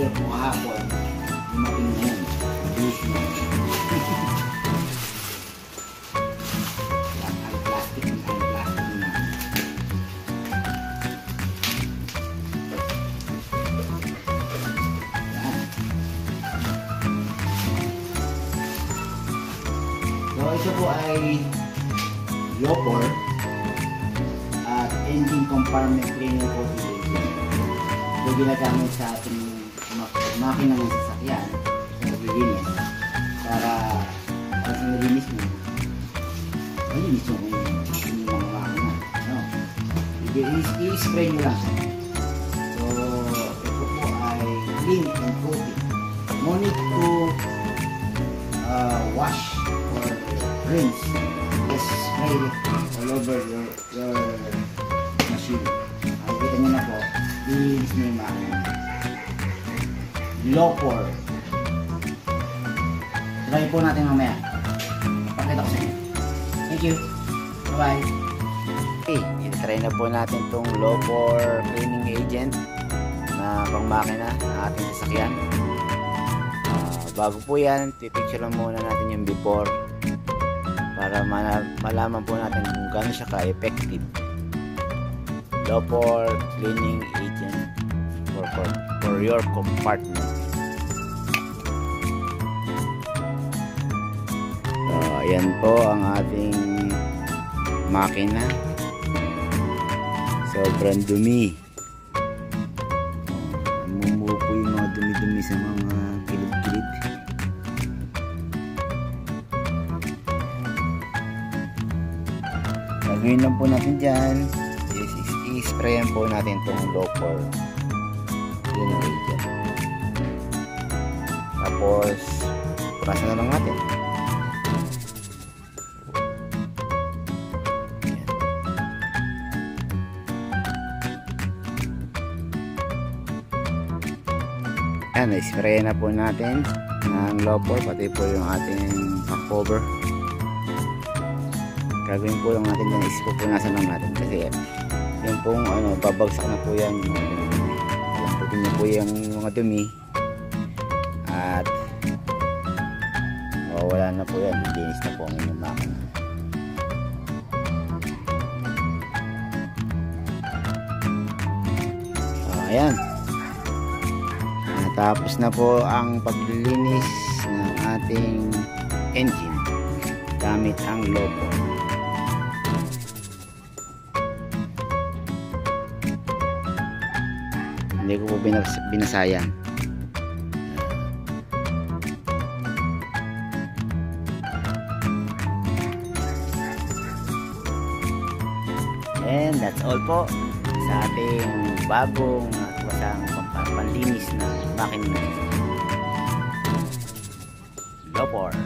in-order ko kahapon. Dumating ngayon. Bilis na. Ang plastic na. So ito po ay Lopor at engine compartment cleaner po dito. Ito ginagamit sa ating makina ng sasakyan sa paglilinis para sa nilinis mo malinis mo yung mga makina, no? I-spray nyo lang. So ito po ay clean and coating. No need to wash or rinse. Just spray it all over your machine. Kita nyo na po, linis nyo yung makina. Lopor. Try po natin mamaya. Pakita ko sa inyo. Thank you. Bye-bye. Okay, i-try na po natin itong Lopor cleaning agent na pang makina na ating sasakyan. Bago po yan, pipicture lang muna natin yung before para malaman po natin kung gaano siya ka-effective. Lopor cleaning agent for your compartment. So ayan po ang ating makina. Sobrang dumi. Namumuo po yung mga dumi-dumi sa mga gilid-gilid. Gagawin lang po natin dyan, i-sprayan po natin itong Lopor cleaning agent. Tapos purasan na lang natin. Ayan, i-sprayan na po natin ng Lopor, pati po yung ating cover. Gagawin po lang natin yan, pupunasan lang natin kasi yan pong babagsak na po yan, lamputin niyo po yung mga dumi at wala na po yan, linis na po ang inyong makina. Ayan, natapos na po ang paglilinis ng ating engine gamit ang Lopor. Hindi ko po binasayan. And that's all po sa ating bagong at wasang panlinis na makina Lopor.